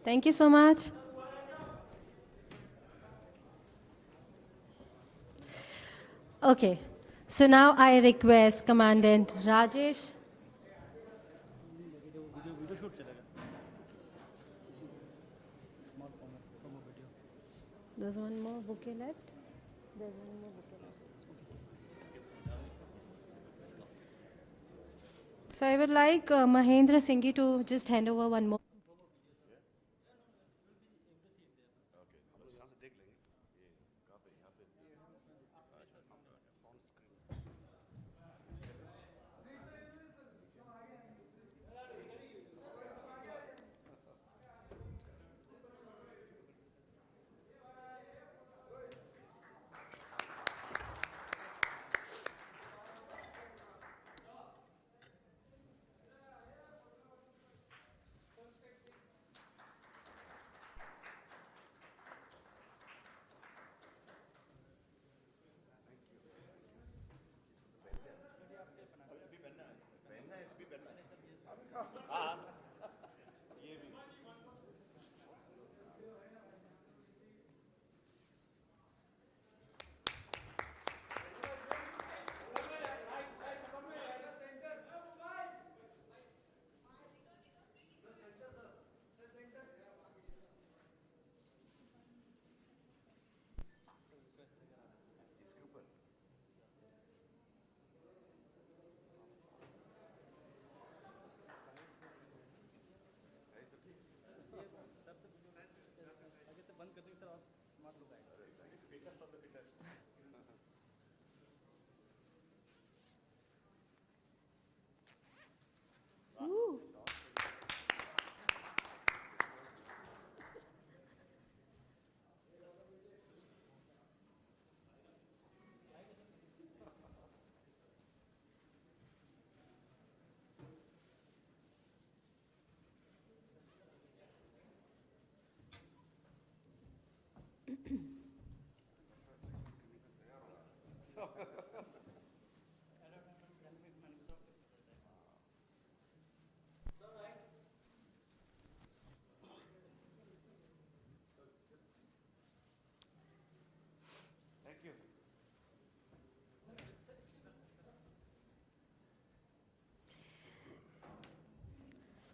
Thank you so much. Okay, so now I request Commandant Rajesh. There's one more bouquet left. There's one more bouquet left. So I would like Mahendra Singhi to just hand over one more.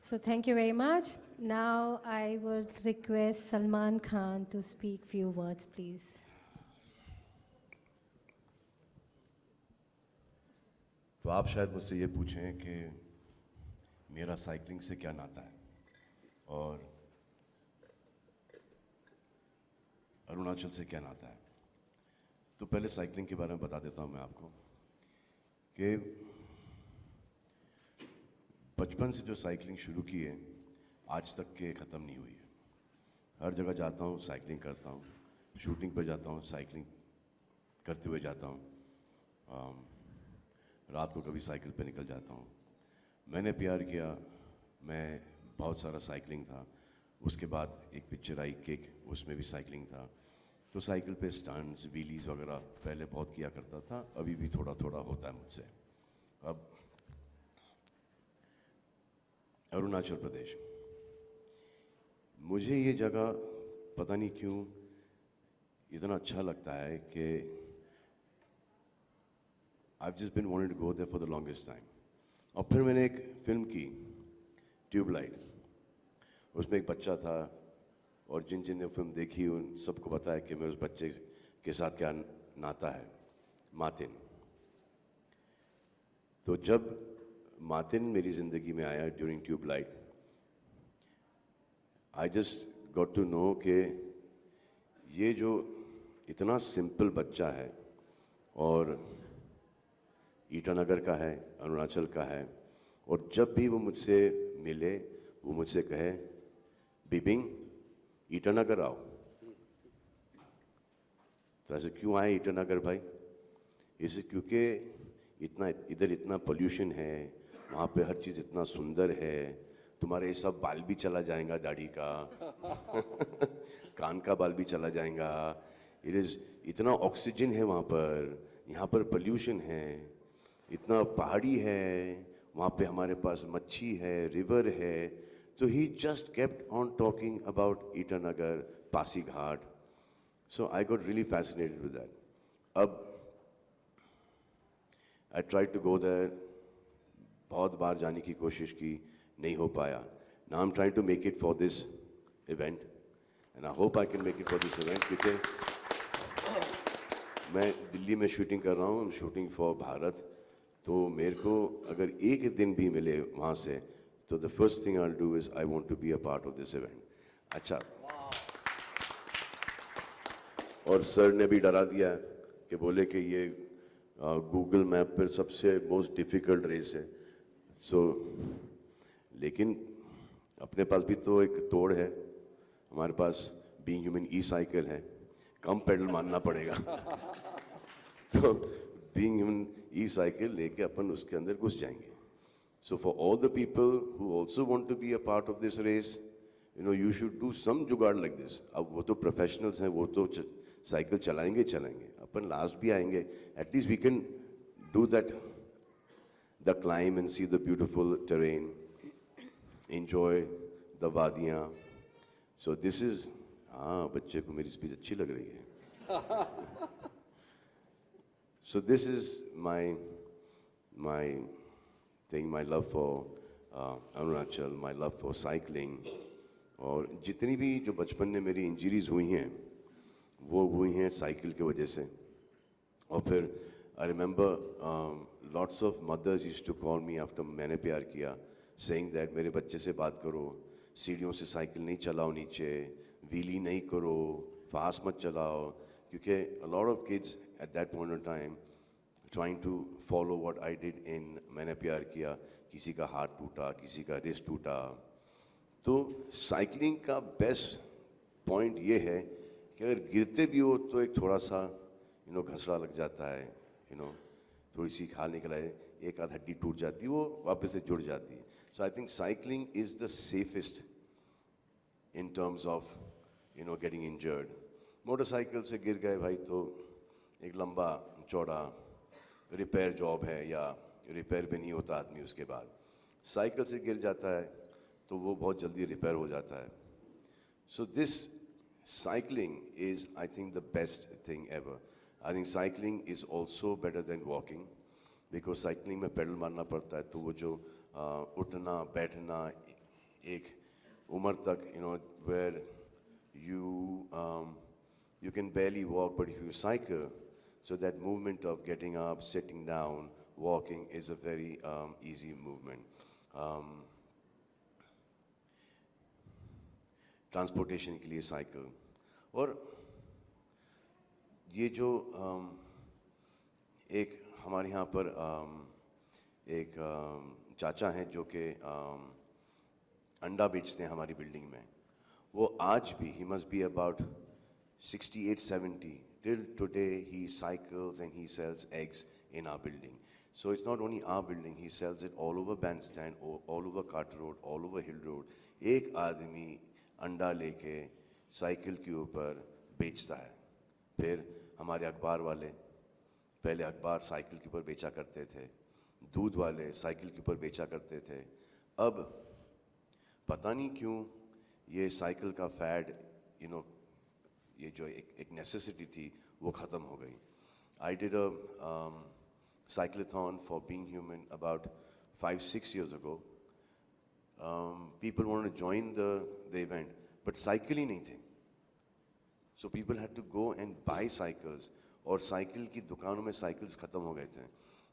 So thank you very much. Now I would request Salman Khan to speak few words, please. तो आप शायद मुझसे ये पूछें कि मेरा cycling से क्या नाता है और अरुणाचल से क्या नाता है। तो पहले साइकिलिंग के बारे में बता देता हूँ मैं आपको कि बचपन से जो साइकिलिंग शुरू की है आज तक के ख़त्म नहीं हुई है। हर जगह जाता हूँ साइकिलिंग करता हूँ, शूटिंग पर जाता हूँ साइकिलिंग करते हुए जाता हूँ, रात को कभी साइकिल पे निकल जाता हूँ। मैंने प्यार किया, मैं बहुत सारा साइकिलिंग था। उसके बाद एक पिक्चर आई किक, उसमें भी साइकिलिंग था। तो साइकिल पे स्टंट्स व्हीलीज वगैरह पहले बहुत किया करता था, अभी भी थोड़ा थोड़ा होता है मुझसे। अब अरुणाचल प्रदेश, मुझे ये जगह पता नहीं क्यों इतना अच्छा लगता है कि I've just been wanting to go there for the longest time. और फिर मैंने एक फिल्म की ट्यूबलाइट, उसमें एक बच्चा था और जिन जिन ने फिल्म देखी उन सबको पता है कि मैं उस बच्चे के साथ क्या नाता है, मार्टिन। तो जब मार्टिन मेरी ज़िंदगी में आया during Tubelight, I just got to know कि ये जो इतना सिंपल बच्चा है और ईटानगर का है, अरुणाचल का है, और जब भी वो मुझसे मिले वो मुझसे कहे बिबिंग ईटानगर आओ। तो ऐसे क्यों आए ईटानगर भाई? इसे क्योंकि इधर इतना पोल्यूशन है, वहाँ पे हर चीज़ इतना सुंदर है, तुम्हारे ये सब बाल भी चला जाएगा दाढ़ी का कान का बाल भी चला जाएगा। इट इज़ इतना ऑक्सीजन है वहाँ पर, यहाँ पर पोल्यूशन है, इतना पहाड़ी है, वहाँ पे हमारे पास मच्छी है, रिवर है। तो he just kept on talking about Itanagar, Pasi Ghat. So I got really fascinated with that. अब I try to go there, बहुत बार जाने की कोशिश की, नहीं हो पाया। Now I am trying to make it for this event and I hope I can make it for this event, क्योंकि मैं दिल्ली में शूटिंग कर रहा हूँ, शूटिंग फॉर भारत। तो मेरे को अगर एक दिन भी मिले वहाँ से, तो the first thing I will do is I want to be a part of this event. अच्छा, और सर ने भी डरा दिया कि बोले कि ये गूगल मैप पर सबसे मोस्ट डिफ़िकल्ट रेस है। सो लेकिन अपने पास भी तो एक तोड़ है, हमारे पास बीइंग ह्यूमन ई साइकिल है, कम पेडल मारना पड़ेगा तो बीइंग ह्यूमन ई साइकिल लेके अपन उसके अंदर घुस जाएंगे। So for all the people who also want to be a part of this race, you know, you should do some jugaad like this. अब वो तो प्रोफेशनल्स हैं, वो तो साइकिल चलाएंगे, अपन लास्ट भी आएंगे। At least we can do that, the climb and see the beautiful terrain, enjoy the वादियाँ। सो दिस इज, हाँ, बच्चे को मेरी स्पीच अच्छी लग रही है so this is my thing, my love for Arunachal, my love for cycling. और जितनी भी जो बचपन में मेरी इंजरीज हुई हैं, वो हुई हैं साइकिल की वजह से। और फिर I remember lots of mothers used to call me after Maine Pyar किया, सेइंग दैट मेरे बच्चे से बात करो, सीढ़ियों से साइकिल नहीं चलाओ, नीचे व्हीली नहीं करो, फास्ट मत चलाओ, क्योंकि a lot of kids at that point of time trying to follow what I did in Maine Pyar किया। किसी का हाथ टूटा, किसी का रिस्ट टूटा। तो साइकिलिंग का बेस्ट पॉइंट ये है कि अगर गिरते भी हो तो एक थोड़ा सा घसड़ा लग जाता है, थोड़ी सी खाल निकल आए, एक आध हड्डी टूट जाती है, वो वापस से जुड़ जाती है। So I think cycling is the safest in terms of getting injured. Motorcycle से गिर गए भाई तो एक लंबा चौड़ा रिपेयर जॉब है, या रिपेयर भी नहीं होता आदमी उसके बाद। साइकिल से गिर जाता है तो वो बहुत जल्दी रिपेयर हो जाता है। So this cycling is, I think, the best thing ever. I think cycling is also better than walking, because cycling में pedal मारना पड़ता है, तो वो जो उठना बैठना एक उम्र तक, where you can barely walk, but if you cycle, so that movement of getting up, sitting down, walking is a very easy movement. Transportation के लिए साइकिल। और ये जो एक हमारे यहाँ पर एक चाचा हैं जो कि अंडा बेचते हैं हमारी बिल्डिंग में। वो आज भी, he must be about 68-70, till today he cycles and he sells eggs in our building. So it's not only our building, he sells it all over Bandstand, all over Carter Road, all over Hill Road. एक आदमी अंडा लेके cycle के ऊपर बेचता है। फिर हमारे अखबार वाले, पहले अखबार साइकिल के ऊपर बेचा करते थे, दूध वाले साइकिल के ऊपर बेचा करते थे। अब पता नहीं क्यों ये साइकिल का फैड, ये जो एक नेसेसिटी थी वो ख़त्म हो गई। I did a cyclathon for Being Human about 5-6 years ago. People wanted to join the event, but cycle ही नहीं थे। So people had to go and buy cycles, और साइकिल की दुकानों में साइकिल्स ख़त्म हो गए थे।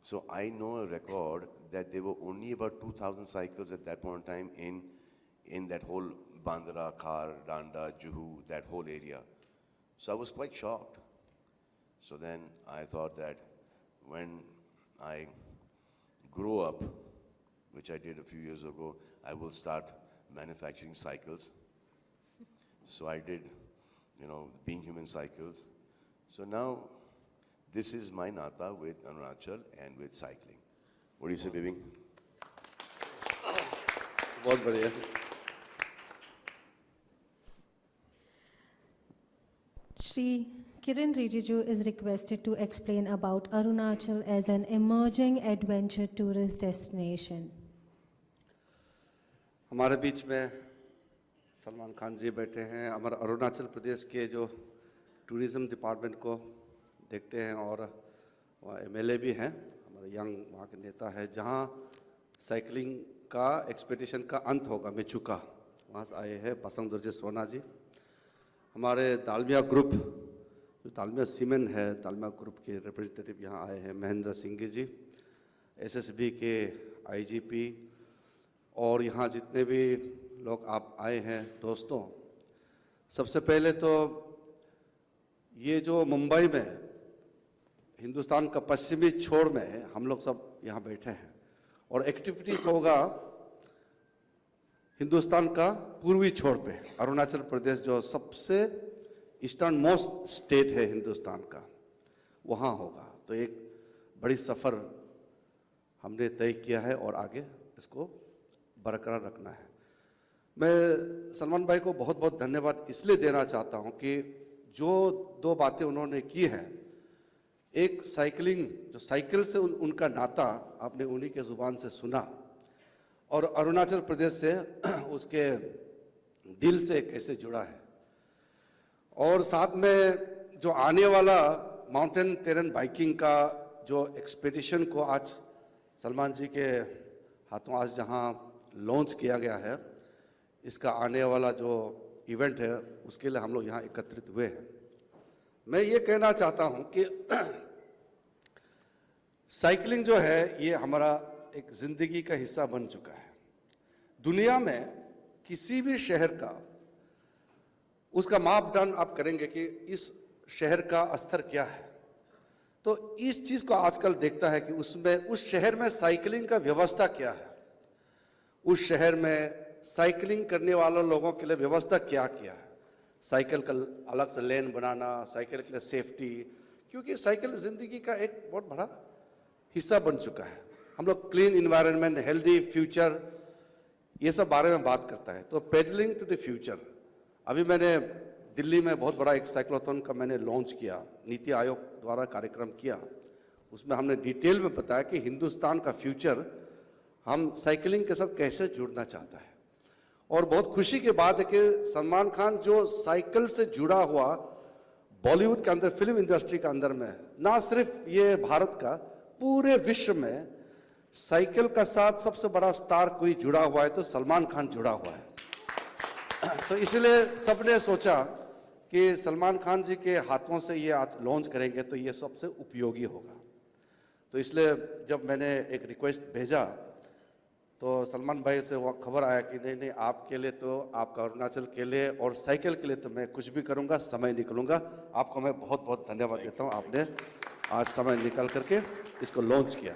So I know a record that there were only about 2,000 cycles at that point in time in that whole Bandra, Khar, Danda, Juhu, that whole area. So I was quite shocked. So then I thought that when I grow up, which I did a few years ago, I will start manufacturing cycles. So I did, Being Human cycles. So now, this is my nata with Arunachal and with cycling. What do you say, baby? बहुत बढ़िया। Shri Kiran Rijiju is requested to explain about Arunachal as an emerging adventure tourist destination. हमारे बीच में सलमान खान जी बैठे हैं। हमारे अरुणाचल प्रदेश के जो tourism department को देखते हैं और वहाँ एमएलए भी हैं, हमारे यंग वहाँ के नेता है। जहाँ साइकिलिंग का एक्सपेडिशन का अंत होगा मेचुका, वहाँ से आए हैं पासांग दोरजे सोना जी। हमारे दालमिया ग्रुप जो दालमिया सीमेंट है, दालमिया ग्रुप के रिप्रेजेंटेटिव यहाँ आए हैं महेंद्र सिंह जी, एसएसबी के आईजीपी, और यहाँ जितने भी लोग आप आए हैं दोस्तों। सबसे पहले तो ये जो मुंबई में हिंदुस्तान का पश्चिमी छोर में है, हम लोग सब यहाँ बैठे हैं और एक्टिविटीज़ होगा हिंदुस्तान का पूर्वी छोर पे। अरुणाचल प्रदेश जो सबसे ईस्टर्न मोस्ट स्टेट है हिंदुस्तान का, वहाँ होगा। तो एक बड़ी सफ़र हमने तय किया है और आगे इसको बरकरार रखना है। मैं सलमान भाई को बहुत बहुत धन्यवाद इसलिए देना चाहता हूँ कि जो दो बातें उन्होंने की हैं, एक साइकिलिंग, जो साइकिल से उनका नाता आपने उन्हीं के ज़ुबान से सुना, और अरुणाचल प्रदेश से उसके दिल से कैसे जुड़ा है, और साथ में जो आने वाला माउंटेन टेरेन बाइकिंग का जो एक्सपेडिशन को आज सलमान जी के हाथों आज जहाँ लॉन्च किया गया है, इसका आने वाला जो इवेंट है उसके लिए हम लोग यहाँ एकत्रित हुए हैं। मैं ये कहना चाहता हूँ कि साइकिलिंग जो है ये हमारा एक ज़िंदगी का हिस्सा बन चुका है। दुनिया में किसी भी शहर का उसका मापदंड आप करेंगे कि इस शहर का स्तर क्या है, तो इस चीज़ को आजकल देखता है कि उसमें उस शहर में साइकिलिंग का व्यवस्था क्या है, उस शहर में साइकिलिंग करने वाले लोगों के लिए व्यवस्था क्या किया है। साइकिल का अलग से लेन बनाना, साइकिल के लिए सेफ्टी, क्योंकि साइकिल ज़िंदगी का एक बहुत बड़ा हिस्सा बन चुका है। हम लोग क्लीन इन्वायरमेंट, हेल्दी फ्यूचर, ये सब बारे में बात करता है। तो पेडलिंग टू द फ्यूचर, अभी मैंने दिल्ली में बहुत बड़ा एक साइक्लोथॉन का मैंने लॉन्च किया, नीति आयोग द्वारा कार्यक्रम किया। उसमें हमने डिटेल में बताया कि हिंदुस्तान का फ्यूचर हम साइकिलिंग के साथ कैसे जुड़ना चाहता है। और बहुत खुशी की बात है कि सलमान खान जो साइकिल से जुड़ा हुआ बॉलीवुड के अंदर, फिल्म इंडस्ट्री के अंदर में, ना सिर्फ ये भारत का, पूरे विश्व में साइकिल का साथ सबसे बड़ा स्टार कोई जुड़ा हुआ है तो सलमान खान जुड़ा हुआ है। तो इसलिए सबने सोचा कि सलमान खान जी के हाथों से ये आज लॉन्च करेंगे तो ये सबसे उपयोगी होगा। तो इसलिए जब मैंने एक रिक्वेस्ट भेजा तो सलमान भाई से वो खबर आया कि नहीं नहीं, आपके लिए तो, आपका अरुणाचल के लिए और साइकिल के लिए तो मैं कुछ भी करूँगा, समय निकलूँगा। आपको मैं बहुत बहुत धन्यवाद देता हूँ, आपने आज समय निकाल करके इसको लॉन्च किया।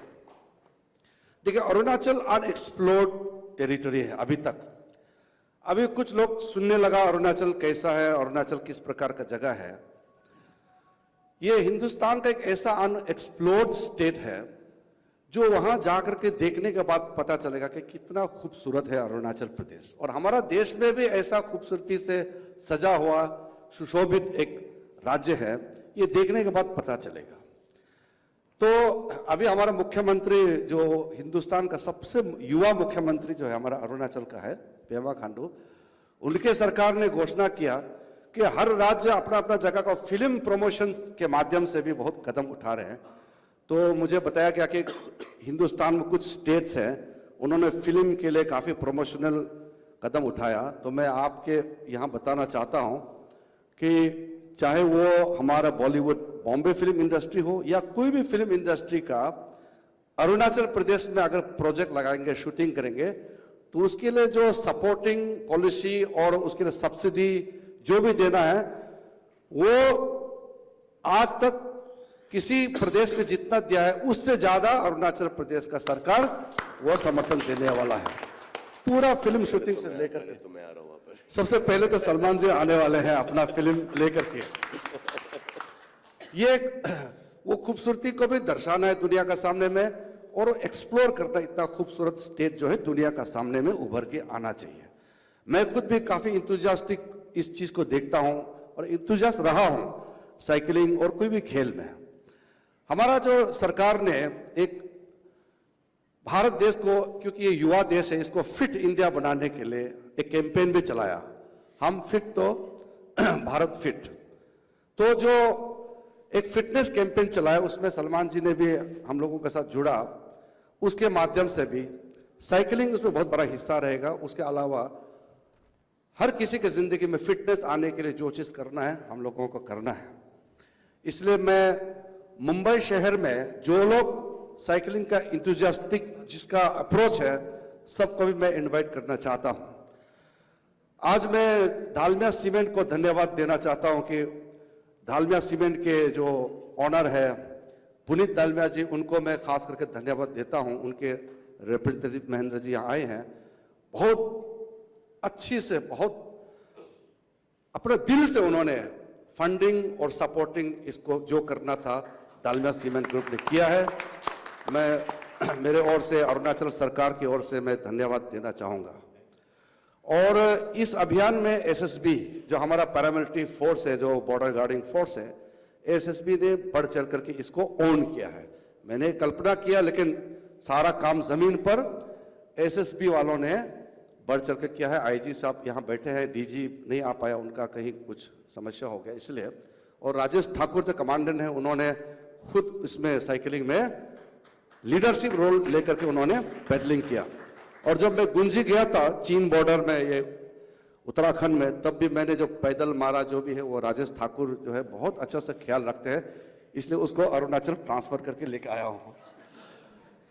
देखिए, अरुणाचल अनएक्सप्लोर्ड टेरिटरी है अभी तक। अभी कुछ लोग सुनने लगा अरुणाचल कैसा है, अरुणाचल किस प्रकार का जगह है। ये हिंदुस्तान का एक ऐसा अनएक्सप्लोर्ड स्टेट है जो वहां जाकर के देखने के बाद पता चलेगा कि कितना खूबसूरत है अरुणाचल प्रदेश। और हमारा देश में भी ऐसा खूबसूरती से सजा हुआ सुशोभित एक राज्य है, ये देखने के बाद पता चलेगा। तो अभी हमारा मुख्यमंत्री जो हिंदुस्तान का सबसे युवा मुख्यमंत्री जो है हमारा अरुणाचल का है, पेमा खांडू, उनके सरकार ने घोषणा किया कि हर राज्य अपना अपना जगह का फिल्म प्रमोशन के माध्यम से भी बहुत कदम उठा रहे हैं। तो मुझे बताया गया कि हिंदुस्तान में कुछ स्टेट्स हैं, उन्होंने फिल्म के लिए काफ़ी प्रमोशनल कदम उठाया। तो मैं आपके यहाँ बताना चाहता हूँ कि चाहे वो हमारा बॉलीवुड, बॉम्बे फिल्म इंडस्ट्री हो या कोई भी फिल्म इंडस्ट्री का, अरुणाचल प्रदेश में अगर प्रोजेक्ट लगाएंगे, शूटिंग करेंगे, तो उसके लिए जो सपोर्टिंग पॉलिसी और उसके लिए सब्सिडी जो भी देना है, वो आज तक किसी प्रदेश ने जितना दिया है उससे ज्यादा अरुणाचल प्रदेश का सरकार वो समर्थन देने वाला है, पूरा फिल्म शूटिंग से लेकर के। तो मैं आ रहा हूँ वहाँ पर। सबसे पहले तो सलमान जी आने वाले हैं अपना फिल्म लेकर के। ये वो खूबसूरती को भी दर्शाना है दुनिया का सामने में, और एक्सप्लोर करना, इतना खूबसूरत स्टेट जो है दुनिया का सामने में उभर के आना चाहिए। मैं खुद भी काफ़ी इंतुजास्टिक इस चीज़ को देखता हूँ और इंतुजास्ट रहा हूँ साइकिलिंग और कोई भी खेल में। हमारा जो सरकार ने एक भारत देश को, क्योंकि ये युवा देश है, इसको फिट इंडिया बनाने के लिए एक कैंपेन भी चलाया, हम फिट तो भारत फिट। तो जो एक फिटनेस कैंपेन चलाया उसमें सलमान जी ने भी हम लोगों के साथ जुड़ा, उसके माध्यम से भी साइकिलिंग उसमें बहुत बड़ा हिस्सा रहेगा। उसके अलावा हर किसी की जिंदगी में फिटनेस आने के लिए जो चीज़ करना है हम लोगों को करना है। इसलिए मैं मुंबई शहर में जो लोग साइकिलिंग का इंथुजियास्टिक जिसका अप्रोच है, सबको भी मैं इनवाइट करना चाहता हूं। आज मैं दालमिया सीमेंट को धन्यवाद देना चाहता हूं कि दालमिया सीमेंट के जो ऑनर है पुनीत दालमिया जी, उनको मैं खास करके धन्यवाद देता हूं। उनके रिप्रेजेंटेटिव महेंद्र जी यहाँ आए हैं, बहुत अच्छी से, बहुत अपने दिल से उन्होंने फंडिंग और सपोर्टिंग इसको जो करना था दालमिया सीमेंट ग्रुप ने किया है। मैं मेरे ओर से, अरुणाचल सरकार की ओर से मैं धन्यवाद देना चाहूँगा। और इस अभियान में एसएसबी जो हमारा पैरामिलिट्री फोर्स है, जो बॉर्डर गार्डिंग फोर्स है, एसएसबी ने बढ़ चढ़ करके इसको ओन किया है। मैंने कल्पना किया, लेकिन सारा काम जमीन पर एसएसबी वालों ने बढ़ चढ़ के किया है। आईजी साहब यहाँ बैठे हैं, डीजी नहीं आ पाया, उनका कहीं कुछ समस्या हो गया इसलिए। और राजेश ठाकुर जो कमांडेंट हैं, उन्होंने खुद इसमें साइकिलिंग में लीडरशिप रोल लेकर के उन्होंने पेडलिंग किया। और जब मैं गुंजी गया था चीन बॉर्डर में, ये उत्तराखंड में, तब भी मैंने जो पैदल मारा जो भी है, वो राजेश ठाकुर जो है बहुत अच्छा से ख्याल रखते हैं, इसलिए उसको अरुणाचल ट्रांसफर करके लेकर आया हूँ।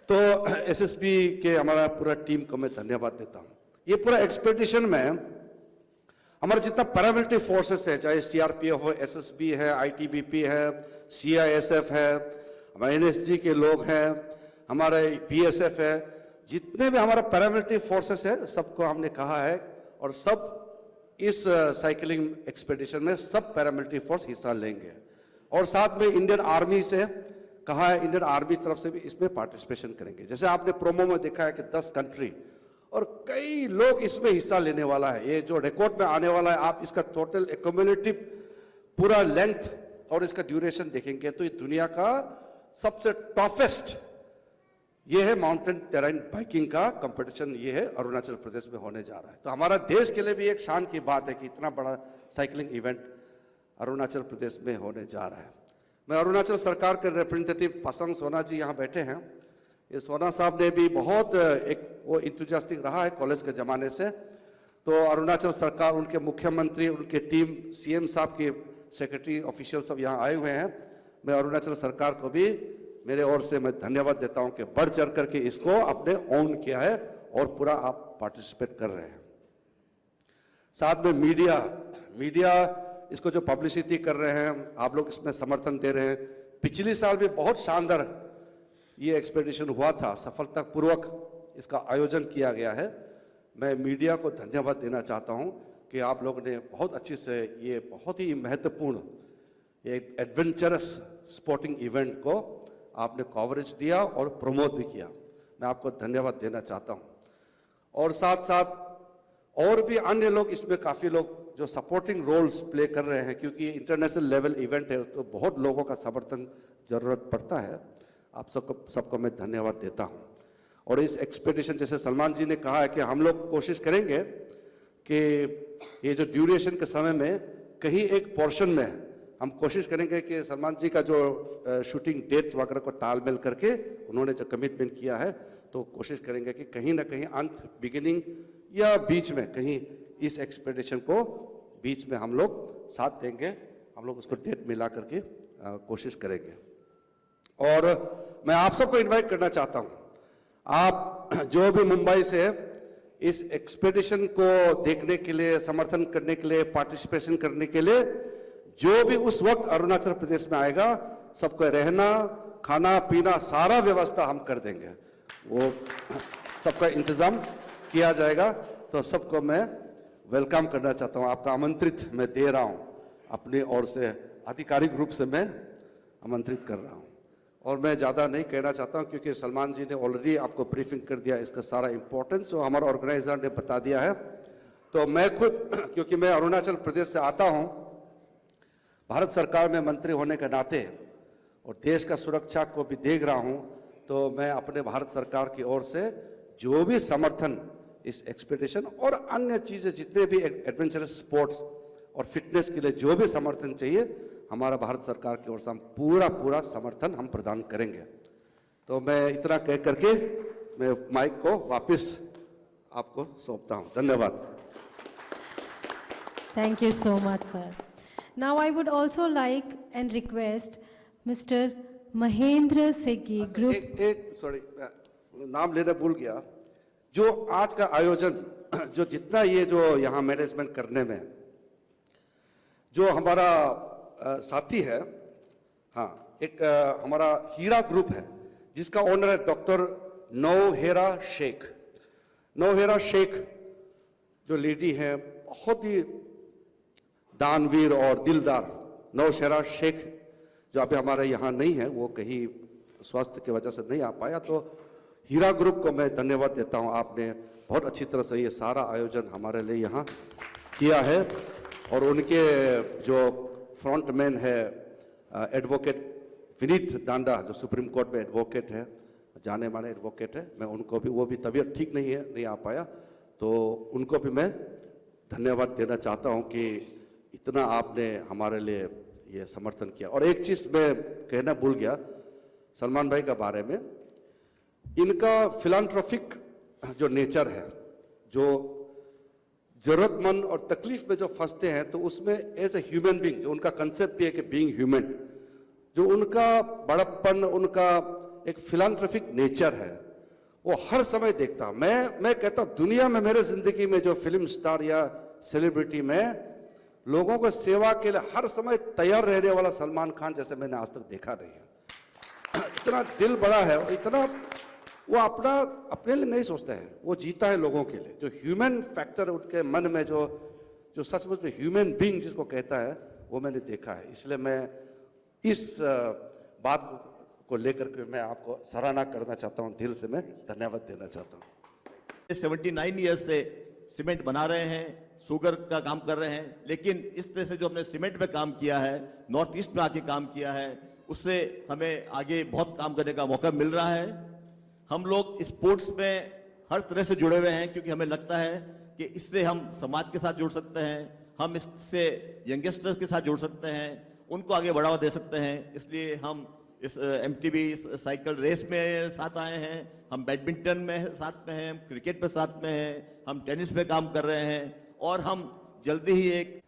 तो एसएसबी के हमारा पूरा टीम को मैं धन्यवाद देता हूँ। ये पूरा एक्सपेडिशन में हमारा जितना पैरामिलिट्री फोर्सेस है, चाहे सीआरपीएफ हो, एसएसबी है, आईटीबीपी है, सीआईएसएफ है, हमारे एनएसजी के लोग हैं, हमारे बीएसएफ है, जितने भी हमारा पैरामिलिट्री फोर्सेस है, सबको हमने कहा है, और सब इस साइकिलिंग एक्सपेडिशन में सब पैरामिलिट्री फोर्स हिस्सा लेंगे। और साथ में इंडियन आर्मी से कहा है, इंडियन आर्मी तरफ से भी इसमें पार्टिसिपेशन करेंगे। जैसे आपने प्रोमो में देखा है कि 10 कंट्री और कई लोग इसमें हिस्सा लेने वाला है। ये जो रिकॉर्ड में आने वाला है, आप इसका टोटल एक्यूमुलेटिव पूरा लेंथ और इसका ड्यूरेशन देखेंगे तो ये दुनिया का सबसे टफेस्ट ये है माउंटेन टेरेन बाइकिंग का कंपटीशन, ये है अरुणाचल प्रदेश में होने जा रहा है। तो हमारा देश के लिए भी एक शान की बात है कि इतना बड़ा साइकिलिंग इवेंट अरुणाचल प्रदेश में होने जा रहा है। मैं अरुणाचल सरकार के रिप्रेजेंटेटिव पसंग सोना जी यहाँ बैठे हैं। ये सोना साहब ने भी बहुत एक वो इंथुजियास्टिक रहा है कॉलेज के ज़माने से। तो अरुणाचल सरकार, उनके मुख्यमंत्री, उनके टीम, सीएम साहब के सेक्रेटरी ऑफिशियल सब यहाँ आए हुए हैं। मैं अरुणाचल सरकार को भी मेरे ओर से मैं धन्यवाद देता हूँ कि बढ़ चढ़ करके इसको आपने ऑन किया है और पूरा आप पार्टिसिपेट कर रहे हैं। साथ में मीडिया इसको जो पब्लिसिटी कर रहे हैं, आप लोग इसमें समर्थन दे रहे हैं। पिछले साल भी बहुत शानदार ये एक्सपेडिशन हुआ था, सफलतापूर्वक इसका आयोजन किया गया है। मैं मीडिया को धन्यवाद देना चाहता हूं कि आप लोगों ने बहुत अच्छे से ये बहुत ही महत्वपूर्ण एक एडवेंचरस स्पोर्टिंग इवेंट को आपने कवरेज दिया और प्रमोट भी किया। मैं आपको धन्यवाद देना चाहता हूं। और साथ साथ और भी अन्य लोग इसमें, काफ़ी लोग जो सपोर्टिंग रोल्स प्ले कर रहे हैं, क्योंकि इंटरनेशनल लेवल इवेंट है तो बहुत लोगों का समर्थन जरूरत पड़ता है। आप सबको मैं धन्यवाद देता हूं। और इस एक्सपेडिशन, जैसे सलमान जी ने कहा है कि हम लोग कोशिश करेंगे कि ये जो ड्यूरेशन के समय में कहीं एक पोर्शन में हम कोशिश करेंगे कि सलमान जी का जो शूटिंग डेट्स वगैरह को तालमेल करके उन्होंने जो कमिटमेंट किया है, तो कोशिश करेंगे कि कहीं ना कहीं अंत, बिगिनिंग या बीच में कहीं इस एक्सपेडिशन को बीच में हम लोग साथ देंगे। हम लोग उसको डेट मिला करके कोशिश करेंगे। और मैं आप सबको इनवाइट करना चाहता हूं, आप जो भी मुंबई से इस एक्सपेडिशन को देखने के लिए, समर्थन करने के लिए, पार्टिसिपेशन करने के लिए, जो भी उस वक्त अरुणाचल प्रदेश में आएगा, सबको रहना, खाना पीना सारा व्यवस्था हम कर देंगे, वो सबका इंतजाम किया जाएगा। तो सबको मैं वेलकम करना चाहता हूं, आपका आमंत्रित मैं दे रहा हूं अपनी ओर से, आधिकारिक रूप से मैं आमंत्रित कर रहा हूँ। और मैं ज़्यादा नहीं कहना चाहता हूँ क्योंकि सलमान जी ने ऑलरेडी आपको ब्रीफिंग कर दिया, इसका सारा इम्पोर्टेंस जो हमारा ऑर्गेनाइजर ने बता दिया है। तो मैं खुद क्योंकि मैं अरुणाचल प्रदेश से आता हूँ, भारत सरकार में मंत्री होने के नाते और देश का सुरक्षा को भी देख रहा हूँ, तो मैं अपने भारत सरकार की ओर से जो भी समर्थन इस एक्सपीडिशन और अन्य चीज़ें जितने भी एडवेंचरस स्पोर्ट्स और फिटनेस के लिए जो भी समर्थन चाहिए, हमारा भारत सरकार की ओर से हम पूरा समर्थन हम प्रदान करेंगे। तो मैं इतना कह करके मैं माइक को वापस आपको सौंपता हूँ। धन्यवाद। Thank you so much, sir. Now I would also like and request Mr. Mahendra Seggi, Group. एक सॉरी, नाम लेना भूल गया। जो आज का आयोजन, जो जितना ये जो यहाँ मैनेजमेंट करने में जो हमारा साथी है, हाँ, एक हमारा हीरा ग्रुप है जिसका ओनर है डॉक्टर नौहेरा शेख। नौहेरा शेख जो लेडी है, बहुत ही दानवीर और दिलदार नौशेरा शेख, जो अभी हमारे यहाँ नहीं है, वो कहीं स्वास्थ्य की वजह से नहीं आ पाया। तो हीरा ग्रुप को मैं धन्यवाद देता हूँ, आपने बहुत अच्छी तरह से ये सारा आयोजन हमारे लिए यहाँ किया है। और उनके जो फ्रंटमैन है एडवोकेट विनीत डांडा, जो सुप्रीम कोर्ट में एडवोकेट है, जाने माने एडवोकेट है, मैं उनको भी, वो भी तबीयत ठीक नहीं है, नहीं आ पाया, तो उनको भी मैं धन्यवाद देना चाहता हूँ कि इतना आपने हमारे लिए ये समर्थन किया। और एक चीज़ मैं कहना भूल गया सलमान भाई के बारे में, इनका फिलांथ्रोपिक जो नेचर है, जो जरूरतमंद और तकलीफ में जो फंसते हैं, तो उसमें एज ए ह्यूमन बीइंग, जो उनका कंसेप्ट भी है कि बीइंग ह्यूमन, जो उनका बड़प्पन, उनका एक फिलांथ्रोपिक नेचर है, वो हर समय देखता। मैं कहता हूँ दुनिया में मेरे जिंदगी में जो फिल्म स्टार या सेलिब्रिटी में लोगों को सेवा के लिए हर समय तैयार रहने वाला सलमान खान जैसे मैंने आज तक देखा नहीं है। इतना दिल बड़ा है और इतना वो अपने लिए नहीं सोचता है, वो जीता है लोगों के लिए। जो ह्यूमन फैक्टर उनके मन में जो सचमुच में ह्यूमन बीइंग जिसको कहता है, वो मैंने देखा है। इसलिए मैं इस बात को लेकर के मैं आपको सराहना करना चाहता हूँ, दिल से मैं धन्यवाद देना चाहता हूँ। 79 ईयर्स से सीमेंट बना रहे हैं, शुगर का काम कर रहे हैं, लेकिन इस तरह से जो हमने सीमेंट में काम किया है, नॉर्थ ईस्ट में आके काम किया है, उससे हमें आगे बहुत काम करने का मौका मिल रहा है। हम लोग स्पोर्ट्स में हर तरह से जुड़े हुए हैं, क्योंकि हमें लगता है कि इससे हम समाज के साथ जुड़ सकते हैं, हम इससे यंगस्टर्स के साथ जुड़ सकते हैं, उनको आगे बढ़ावा दे सकते हैं। इसलिए हम इस MTB साइकिल रेस में साथ आए हैं, हम बैडमिंटन में साथ में हैं, हम क्रिकेट में साथ में हैं, हम टेनिस में काम कर रहे हैं, और हम जल्दी ही एक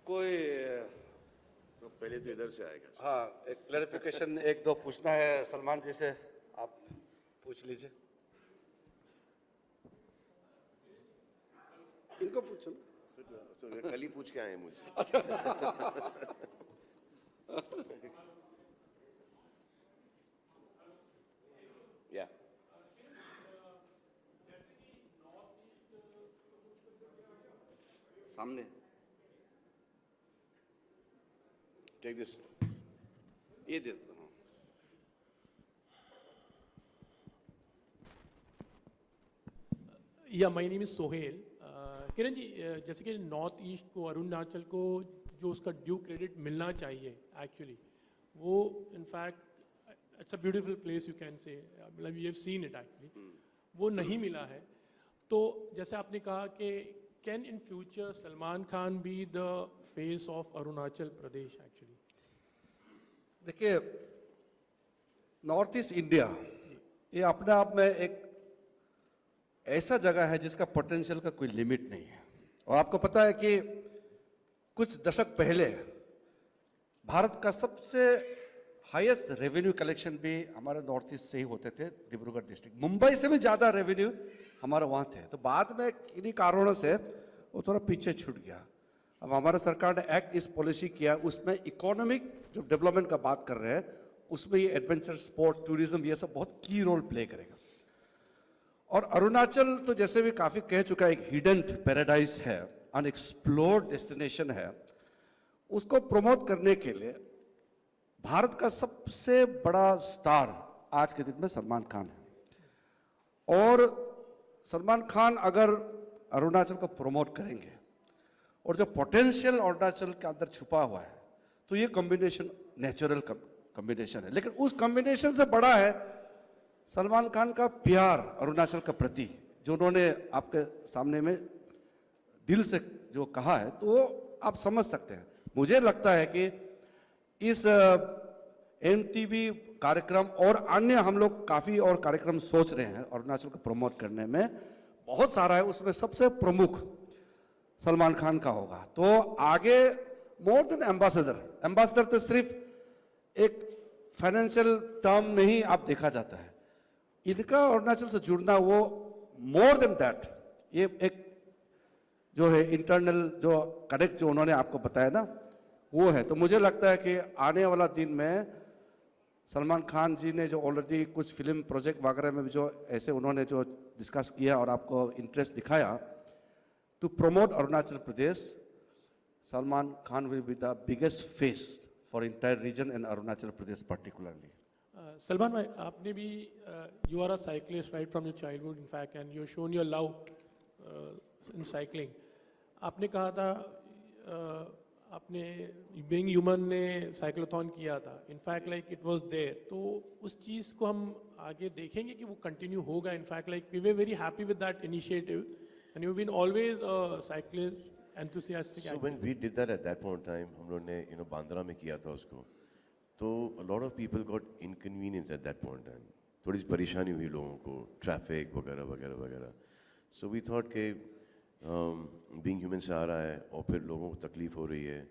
कोई तो पहले तो इधर से आएगा। हाँ, एक क्लैरिफिकेशन एक दो पूछना है सलमान जी से, आप पूछ लीजिए। इनको पूछो ना। तो कल ही पूछ के आए मुझे। या सामने टेक दिस, ये दे दो। या my name is Sohail. Kiran ji, जैसे कि नॉर्थ ईस्ट को, अरुणाचल को जो उसका ड्यू क्रेडिट मिलना चाहिए एक्चुअली, वो in fact it's a beautiful place, you can say, मतलब you have seen it actually, वो नहीं मिला है। तो जैसे आपने कहा कि can in future Salman Khan be the face of Arunachal Pradesh actually? देखिए, नॉर्थ ईस्ट इंडिया ये अपने आप में एक ऐसा जगह है जिसका पोटेंशियल का कोई लिमिट नहीं है। और आपको पता है कि कुछ दशक पहले भारत का सबसे हाईएस्ट रेवेन्यू कलेक्शन भी हमारे नॉर्थ ईस्ट से ही होते थे, डिब्रूगढ़ डिस्ट्रिक्ट। मुंबई से भी ज़्यादा रेवेन्यू हमारे वहाँ थे। तो बाद में किन्हीं कारणों से वो थोड़ा पीछे छूट गया। अब हमारे सरकार ने एक्ट इस पॉलिसी किया, उसमें इकोनॉमिक जो डेवलपमेंट का बात कर रहे हैं, उसमें ये एडवेंचर स्पोर्ट, टूरिज्म, ये सब बहुत की रोल प्ले करेगा। और अरुणाचल तो जैसे भी काफ़ी कह चुका है, एक हिडन पैराडाइज है, अनएक्सप्लोर्ड डेस्टिनेशन है। उसको प्रमोट करने के लिए भारत का सबसे बड़ा स्टार आज के दिन में सलमान खान है। और सलमान खान अगर अरुणाचल को प्रमोट करेंगे और जो पोटेंशियल अरुणाचल के अंदर छुपा हुआ है, तो ये कॉम्बिनेशन नेचुरल कॉम्बिनेशन है। लेकिन उस कॉम्बिनेशन से बड़ा है सलमान खान का प्यार अरुणाचल के प्रति, जो उन्होंने आपके सामने में दिल से जो कहा है, तो वो आप समझ सकते हैं। मुझे लगता है कि इस एमटीवी कार्यक्रम और अन्य हम लोग काफ़ी और कार्यक्रम सोच रहे हैं अरुणाचल को प्रमोट करने में, बहुत सारा है, उसमें सबसे प्रमुख सलमान खान का होगा। तो आगे मोर देन एम्बेसडर तो सिर्फ एक फाइनेंशियल टर्म नहीं आप देखा जाता है, इनका अरुणाचल से जुड़ना वो मोर देन दैट, ये एक जो है इंटरनल जो कनेक्ट जो उन्होंने आपको बताया ना, वो है। तो मुझे लगता है कि आने वाला दिन में सलमान खान जी ने जो ऑलरेडी कुछ फिल्म प्रोजेक्ट वगैरह में भी जो ऐसे उन्होंने जो डिस्कस किया और आपको इंटरेस्ट दिखाया to promote Arunachal Pradesh, Salman Khan will be the biggest face for entire region and Arunachal Pradesh particularly. Salman bhai, आपने भी you are a cyclist right from your childhood in fact, and you shone your love in cycling. आपने कहा था आपने बीइंग ह्यूमन ने cyclothon किया था, in fact like it was there, तो उस चीज़ को हम आगे देखेंगे कि वो कंटिन्यू होगा। In fact like we were very happy with that initiative and you been always a cyclist enthusiastic. So when we did that at that point in time, हम लोगों ने बांद्रा में किया था उसको, तो a lot of people got inconvenienced at that point in time. थोड़ी सी परेशानी हुई लोगों को, ट्रैफिक वगैरह वगैरह वगैरह। So we thought कि बीइंग ह्यूमन से आ रहा है और फिर लोगों को तकलीफ हो रही है,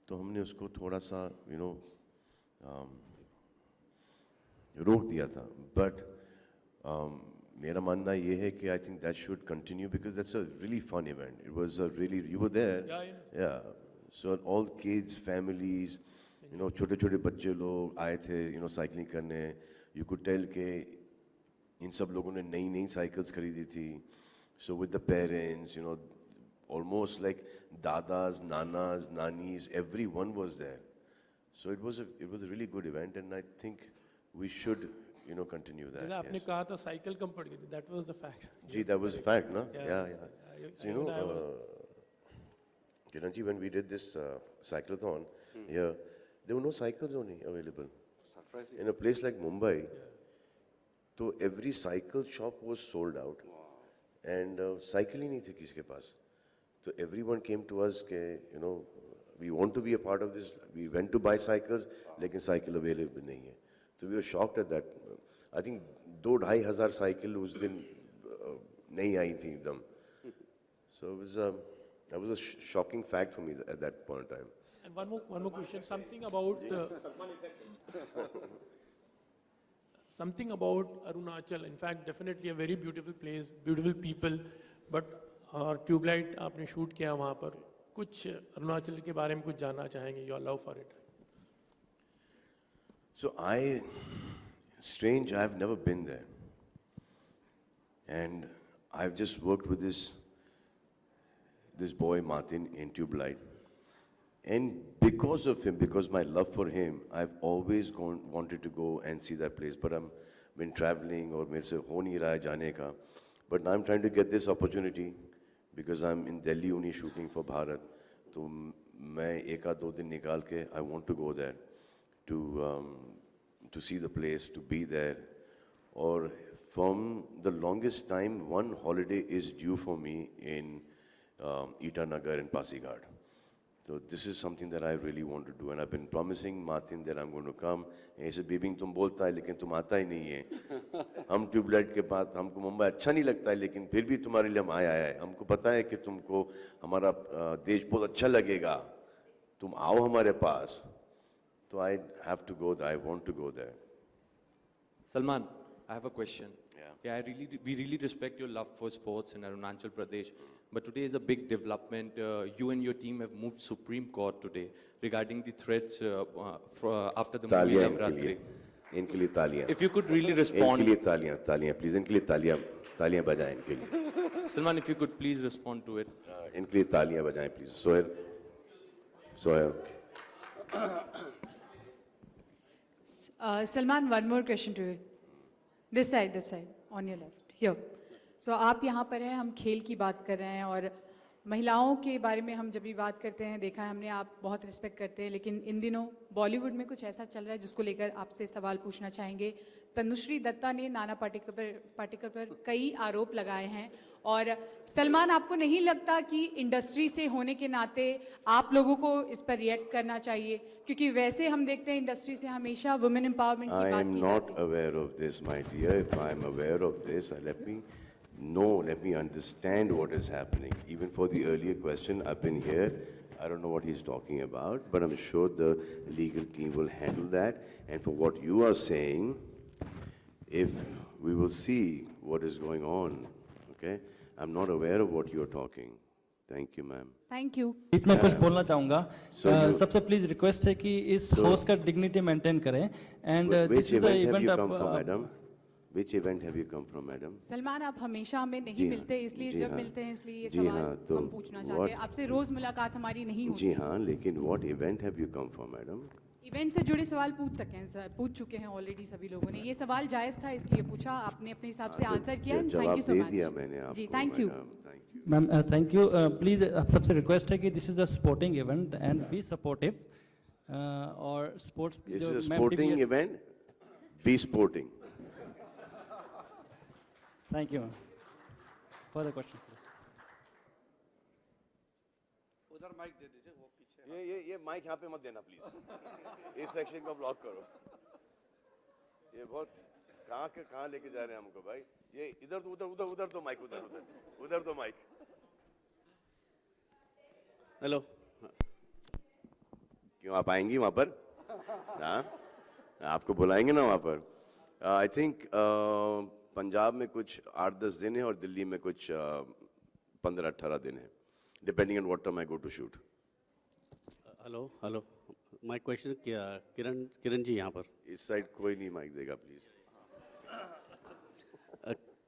तो हमने उसको थोड़ा सा रोक दिया था। बट मेरा मानना ये है कि I think that should continue because that's a really fun event. It was a really, you were there, yeah, so all kids, families, छोटे छोटे बच्चे लोग आए थे साइकिलिंग करने। यू कुड टेल के इन सब लोगों ने नई नई साइकिल्स खरीदी थी। So with the parents, almost like dadas, nanas, nanis, everyone was there. So it was a really good event, and I think we should, continue that. जैसे आपने Yes. कहा था साइकिल कम पड़ गई थी, that was the fact. Gee, that was a fact, no? Yeah. Yeah. So, Kiran ji, when we did this cyclothon here, there were no cycles only available. Surprising. In a place like Mumbai, so every cycle shop was sold out. And cycle ही नहीं थी किसी के पास, तो everyone came to us के we want to be a part of this, we went to buy cycles, लेकिन cycle available नहीं है। तो we were shocked at that. I think 2,500 cycle उस दिन नहीं आई थी एकदम। So that was a shocking fact for me at that point in time. And one more question, something about something about Arunachal. In fact, definitely a very beautiful place, beautiful people. But Tubelight आपने shoot किया वहाँ पर, कुछ अरुणाचल के बारे में कुछ जानना चाहेंगे? Your love for it. So strange, I've never been there. And I've just worked with this boy Martin in Tubelight. And because of him, because my love for him, I've always wanted to go and see that place. But I've been traveling और मेरे से हो नहीं रहा है जाने का. But now I'm trying to get this opportunity because I'm in Delhi only shooting for Bharat. तो मैं एक आध दो दिन निकाल के I want to go there to see the place, to be there. Or from the longest time, one holiday is due for me in Itanagar and Pasighat. So this is something that I really want to do, and I've been promising Martin that I'm going to come. ऐसे बीबिंग तुम बोलता है लेकिन तुम आता ही नहीं है। हम ट्यूबलाइट के बाद हमको मुंबई अच्छा नहीं लगता है, लेकिन फिर भी तुम्हारे लिए हम आया है। हमको पता है कि तुमको हमारा देश बहुत अच्छा लगेगा, तुम आओ हमारे पास। So I have to go there. I want to go there. Salman, I have a question. Yeah. We really respect your love for sports in Arunachal Pradesh. But today is a big development. You and your team have moved Supreme Court today regarding the threats after the movie तालियां Navratri. इनके लिए तालियां। If you could really इनके respond, लिए तालियां please, इनके लिए तालियां बजाएं इनके लिए। Salman, if you could please respond to it. इनके लिए तालियां बजाएं please. Sohail. Sohail. Salman, one more question to you. This side, on your left. Here. So आप यहाँ पर हैं, हम खेल की बात कर रहे हैं और महिलाओं के बारे में हम जब भी बात करते हैं, देखा है हमने, आप बहुत रिस्पेक्ट करते हैं, लेकिन इन दिनों बॉलीवुड में कुछ ऐसा चल रहा है जिसको लेकर आपसे सवाल पूछना चाहेंगे। तनुश्री दत्ता ने नाना पाटेकर पर कई आरोप लगाए हैं और सलमान, आपको नहीं लगता कि इंडस्ट्री से होने के नाते आप लोगों को इस पर रिएक्ट करना चाहिए? क्योंकि वैसे हम देखते हैं इंडस्ट्री से हमेशा वुमेन एम्पावरमेंट की I बात am की not जाती है। aware of this, my dear. If I am aware of this, let me understand what is happening. Even for the earlier question, I've been here. I don't know what he's talking about, but I'm sure the legal team will handle that. And for what you are saying, if we will see what is going on, okay? I'm not aware of what you're talking. Thank you, ma'am. Thank you. बीच में कुछ बोलना चाहूँगा। So you- सबसे please request है कि इस host का डिग्निटी मेंटेन करें and Which this is a event have event you come from, madam? Which event have you come from, madam? Salman, आप हमेशा हमें नहीं जी हाँ, मिलते, इसलिए जी जब हाँ, मिलते हैं इसलिए ये जी सवाल हाँ, तो हम पूछना चाहते हैं। what- आपसे रोज मुलाकात हमारी नहीं होती। जी हाँ, लेकिन what event have you come from, madam? Event से जुड़े सवाल पूछ चुके हैं ऑलरेडी सभी लोगों ने। ये सवाल जायज था इसलिए पूछा, आपने अपने हिसाब से आंसर किया। थैंक जवाब यू सो दे दिया मच। मैंने आपको, जी, thank you. madam. Thank you. Ma'am thank you. Please आप सबसे रिक्वेस्ट है कि this is a sporting event and be supportive और sports This is a sporting event. Be sporting. Thank you ma'am. Further question please. उधर mike दे दीजिए, वो पीछे। ये माइक यहाँ पे मत देना प्लीज। इस सेक्शन को ब्लॉक करो। ये बहुत कहाँ लेके जा रहे हैं हमको भाई। ये इधर तो माइक उधर तो माइक। हेलो, क्यों आप आएंगी वहाँ पर? हाँ, आपको बुलाएंगे ना वहाँ पर। आई थिंक पंजाब में कुछ 8-10 दिन है और दिल्ली में कुछ 15-18 दिन है, depending on what time I go to shoot. Hello, my question क्या किरण जी यहाँ पर। इस साइड कोई नहीं माइक देगा प्लीज।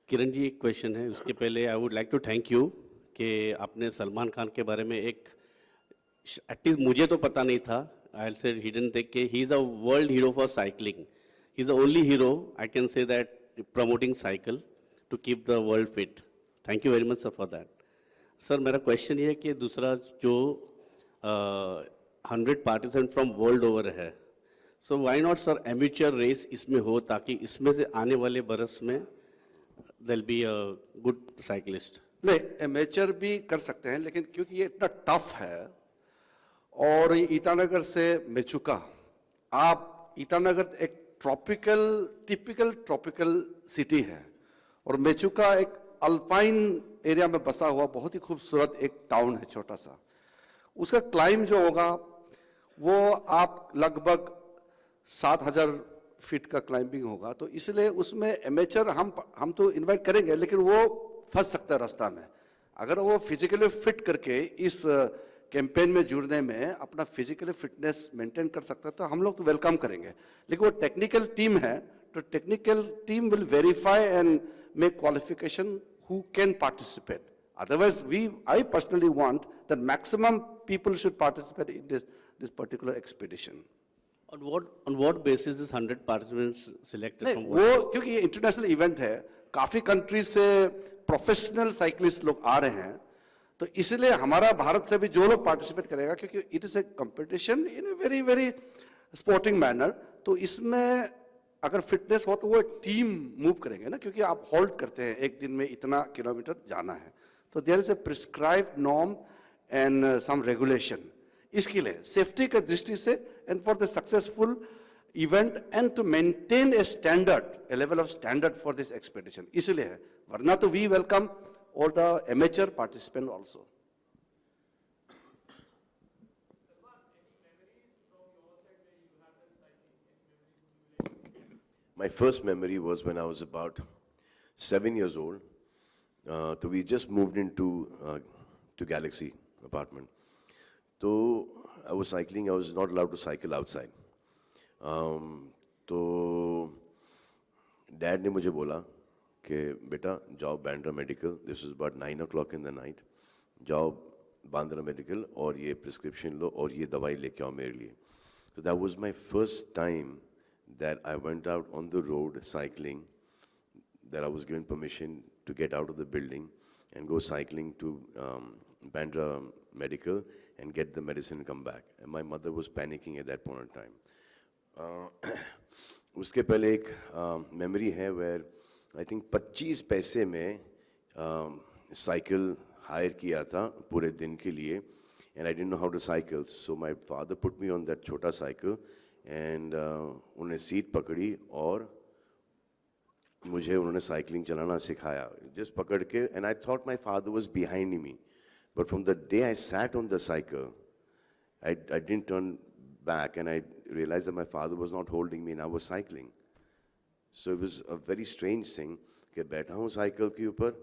किरण जी, एक क्वेश्चन है, उसके पहले I would like to thank you कि आपने सलमान खान के बारे में एक, एटलीस्ट मुझे तो पता नहीं था, आई से हिडन देख के, he is a world hero for cycling. He is the only hero I can say that promoting cycle to keep the world fit. Thank you very much sir for that. Sir, मेरा question ये है कि दूसरा जो 100 participant from world over है, so why not sir amateur race इसमें हो, ताकि इसमें से आने वाले बरस में there be a good cyclist. नहीं, एमेचर भी कर सकते हैं, लेकिन क्योंकि ये इतना टफ है और ये ईटानगर से मेचुका, आप ईटानगर एक टिपिकल ट्रॉपिकल सिटी है और मेचुका एक अल्पाइन एरिया में बसा हुआ बहुत ही खूबसूरत एक टाउन है, छोटा सा। उसका क्लाइम जो होगा वो आप लगभग 7000 फीट का क्लाइंबिंग होगा, तो इसलिए उसमें एमेचर हम तो इनवाइट करेंगे, लेकिन वो फंस सकता है रास्ता में। अगर वो फिजिकली फिट करके इस कैंपेन में जुड़ने में अपना फिजिकली फिटनेस मेंटेन कर सकता है तो हम लोग तो वेलकम करेंगे। लेकिन वो टेक्निकल टीम है, तो technical team will verify and make qualification who can participate. Otherwise, I personally want that maximum people should participate in this particular expedition. On what basis is 100 participants selected नहीं, from वो क्योंकि ये international event है, काफी country से professional cyclist लोग आ रहे हैं, तो इसलिए हमारा भारत से भी जो लोग पार्टिसिपेट करेगा, क्योंकि it is a competition in a very very sporting manner, तो इसमें अगर फिटनेस हो तो वो टीम मूव करेंगे ना, क्योंकि आप होल्ड करते हैं एक दिन में इतना किलोमीटर जाना है, तो there is a prescribed norm and some regulation. इसके लिए सेफ्टी की दृष्टि से and for the successful event and to maintain a standard, a level of standard for this expedition, इसलिए है। वरना तो we welcome all the amateur participant also. My first memory was when I was about 7 years old. So we just moved into to Galaxy apartment. So I was cycling. I was not allowed to cycle outside. तो dad ने मुझे बोला कि बेटा जाओ Bandra medical, this is about 9 o'clock in the night, जाओ Bandra medical और ये प्रिस्क्रिप्शन लो और ये दवाई लेके आओ मेरे लिए. So that was my first time that I went out on the road cycling, that I was given permission to get out of the building and go cycling to Bandra Medical and get the medicine and come back. And my mother was panicking at that point in time. उसके पहले एक memory है where I think 25 पैसे में cycle higher किया था पूरे दिन के लिए, and I didn't know how to cycle, so my father put me on that छोटा साइकिल and उन्हें सीट पकड़ी और मुझे उन्होंने साइकिलिंग चलाना सिखाया, just पकड़ के, and I thought my father was behind me, but from the day I sat on the cycle, I didn't turn back and I realized that my father was not holding me and I was cycling. So it was a very strange thing कि बैठा हूँ cycle के ऊपर,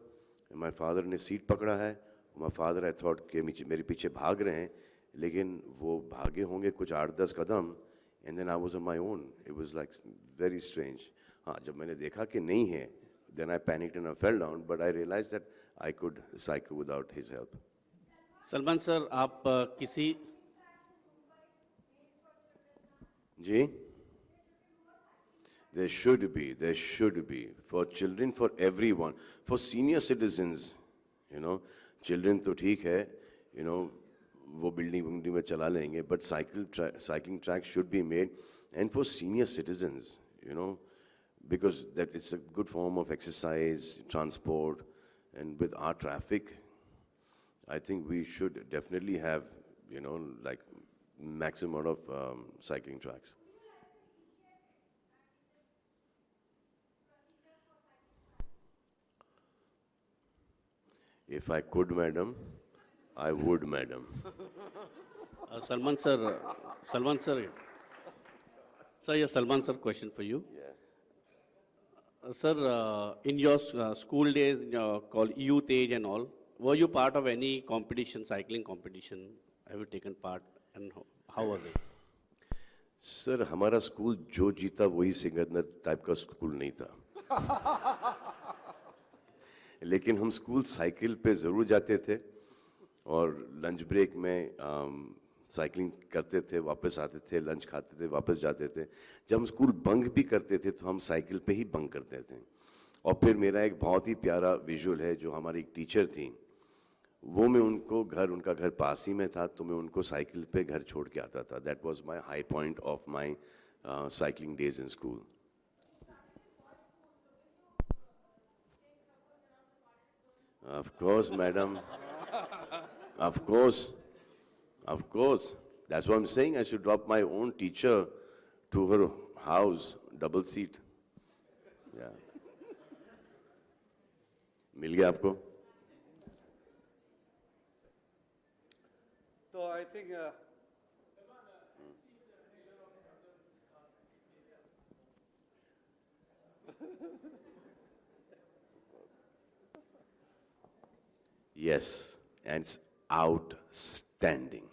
my father ने seat पकड़ा है, my father I thought कि मेरे पीछे भाग रहे हैं, लेकिन वो भागे होंगे कुछ 8-10 कदम, and then I was on my own. It was like very strange. हाँ, जब मैंने देखा कि नहीं है, then I panicked and I fell down, but I realized that I could cycle without his help. Salman sir, आप किसी जी, there should be for children, for everyone, for senior citizens, you know, children तो ठीक है, you know, वो building में चला लेंगे, but cycling track should be made, and for senior citizens, you know, because that it's a good form of exercise, transport, and with our traffic, I think we should definitely have, you know, like maximum amount of cycling tracks. If I could, madam, I would, madam. Salman sir, yeah, Salman sir, question for you. Yeah. Sir, in your school days, called youth age and all, were you part of any competition, cycling competition? Have you taken part, and how was it? Sir, हमारा school जो जीता वही Sikandar type का school नहीं था. लेकिन हम school cycle पे ज़रूर जाते थे और लंच ब्रेक में साइकिलिंग करते थे, वापस आते थे, लंच खाते थे, वापस जाते थे. जब हम स्कूल बंक भी करते थे तो हम साइकिल पे ही बंक करते थे. और फिर मेरा एक बहुत ही प्यारा विजुअल है, जो हमारी एक टीचर थी, वो मैं उनका घर पास ही में था, तो मैं उनको साइकिल पे घर छोड़ के आता था. That was my high point of my cycling days in school. Of course, madam. Of course. That's what I'm saying. I should drop my own teacher to her house, double seat. Yeah. मिल गया आपको? So I think Yes, and it's outstanding.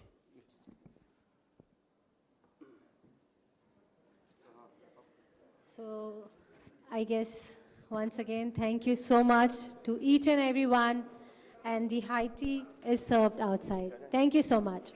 So, I guess once again, thank you so much to each and everyone, and the high tea is served outside. Thank you so much.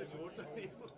छोड़ता नहीं